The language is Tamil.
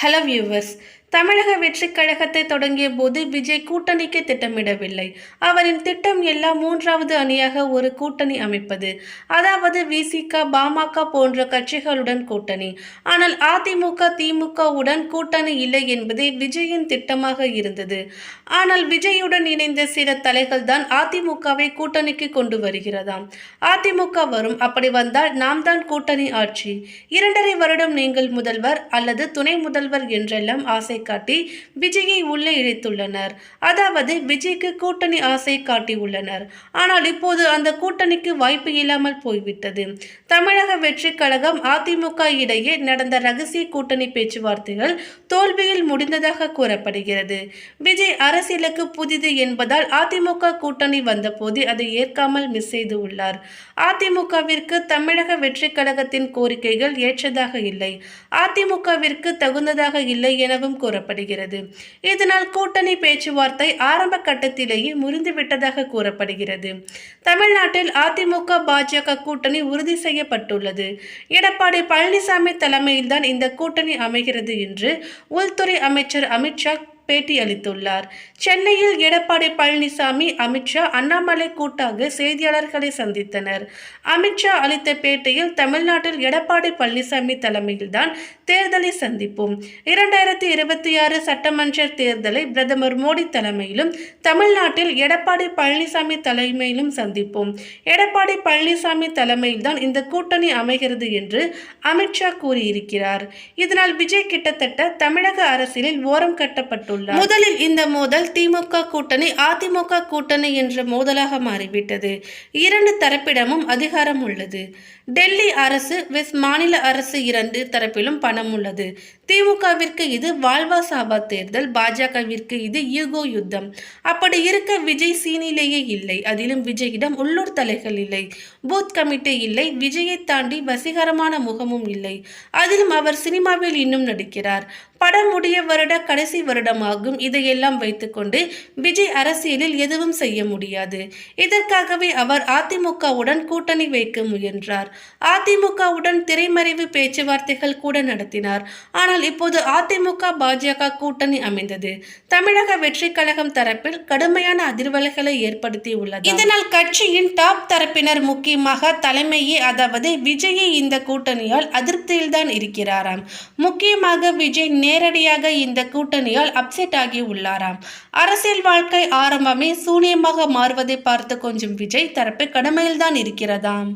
Hello viewers. தமிழக வெற்றிக் கழகத்தை தொடங்கிய போது விஜய் கூட்டணிக்கு திட்டமிடவில்லை. அவரின் திட்டம் எல்லாம் மூன்றாவது அணியாக ஒரு கூட்டணி அமைப்பது. அதாவது விசிக, பாமக போன்ற கட்சிகளுடன் கூட்டணி. ஆனால் அதிமுக, திமுகவுடன் கூட்டணி இல்லை என்பதே விஜயின் திட்டமாக இருந்தது. ஆனால் விஜயுடன் இணைந்த சில தலைகள் தான் அதிமுகவை கூட்டணிக்கு கொண்டு வருகிறதாம். அதிமுக வரும், அப்படி வந்தால் நாம் தான் கூட்டணி ஆட்சி, 2.5 வருடம் நீங்கள் முதல்வர் அல்லது துணை முதல்வர் என்றெல்லாம் ஆசை காட்டி விஜயை உள்ளே இழுத்துள்ளனர். அதாவது விஜய்க்கு கூட்டணி ஆசை காட்டியுள்ளனர். ஆனால் இப்போது அந்த கூட்டணிக்கு வாய்ப்பு இல்லாமல் போய்விட்டது. தமிழக வெற்றிக் கழகம் அதிமுக இடையே நடந்த ரகசிய கூட்டணி பேச்சுவார்த்தைகள் தோல்வியில் முடிந்ததாக கூறப்படுகிறது. விஜய் அரசியலுக்கு புதிது என்பதால் அதிமுக கூட்டணி வந்தபோது அதை ஏற்காமல் மிஸ் செய்து உள்ளார். அதிமுகவிற்கு தமிழக வெற்றிக் கழகத்தின் கோரிக்கைகள் ஏற்றதாக இல்லை, அதிமுகவிற்கு தகுந்ததாக இல்லை எனவும் கூறப்படுகிறது. இதனால் கூட்டணி பேச்சுவார்த்தை ஆரம்ப கட்டத்திலேயே முறிந்துவிட்டதாக கூறப்படுகிறது. தமிழ்நாட்டில் அதிமுக, பாஜக கூட்டணி உறுதி செய்யப்பட்டுள்ளது. எடப்பாடி பழனிசாமி தலைமையில்தான் இந்த கூட்டணி அமைகிறது என்று உள்துறை அமைச்சர் அமித்ஷா பேட்டி அளித்துள்ளார். சென்னையில் எடப்பாடி பழனிசாமி, அமித்ஷா, அண்ணாமலை கூட்டாக செய்தியாளர்களை சந்தித்தனர். அமித்ஷா அளித்த பேட்டியில், தமிழ்நாட்டில் எடப்பாடி பழனிசாமி தலைமையில்தான் தேர்தலை சந்திப்போம். 2026 சட்டமன்ற தேர்தலை பிரதமர் மோடி தலைமையிலும் தமிழ்நாட்டில் எடப்பாடி பழனிசாமி தலைமையிலும் சந்திப்போம். எடப்பாடி பழனிசாமி தலைமையில்தான் இந்த கூட்டணி அமைகிறது என்று அமித்ஷா கூறியிருக்கிறார். இதனால் விஜய் கிட்டத்தட்ட தமிழக அரசியலில் ஓரம் கட்டப்பட்டுள்ளார். முதலில் இந்த மோதல் திமுக கூட்டணி, அதிமுக கூட்டணி என்ற மோதலாக மாறிவிட்டது. 2 தரப்பிடமும் அதிகாரம் உள்ளது. டெல்லி அரசு, வெஸ்ட் மாநில அரசு 2 தரப்பிலும் பணம் உள்ளது. திமுகவிற்கு இது வாழ்வா சாவா தேர்தல், பாஜகவிற்கு இது ஈகோ யுத்தம். அப்படி இருக்க விஜய் சீனிலேயே இல்லை. அதிலும் விஜயிடம் உள்ளூர் தலைகள் இல்லை, பூத் கமிட்டி இல்லை, விஜயை தாண்டி வசீகரமான முகமும் இல்லை. அதிலும் அவர் சினிமாவில் இன்னும் நடிக்கிறார். படம் முடிய வருட கடைசி வருடமாகும். இதையெல்லாம் வைத்துக்கொண்டு விஜய் அரசியலில் எதுவும் செய்ய முடியாது. இதற்காகவே அவர் அதிமுகவுடன் கூட்டணி வைக்க முயன்றார். அதிமுகவுடன் திரைமறைவு பேச்சுவார்த்தைகள் கூட நடத்தினார். ஆனால் இப்போது அதிமுக, பாஜக கூட்டணி அமைந்தது தமிழக வெற்றிக் கழகம் தரப்பில் கடுமையான அதிர்வலைகளை ஏற்படுத்தி உள்ளது. இதனால் கட்சியின் டாப் தரப்பினர், முக்கியமாக தலைமையே, அதாவது விஜயை இந்த கூட்டணியால் அதிருப்தியில்தான் இருக்கிறாராம். முக்கியமாக விஜய் நேரடியாக இந்த கூட்டணியால் அப்செட் ஆகி உள்ளாராம். அரசியல் வாழ்க்கை ஆரம்பமே சூனியமாக மாறுவதை பார்த்து கொஞ்சம் விஜய் தரப்பு கடமையில்தான் இருக்கிறதாம்.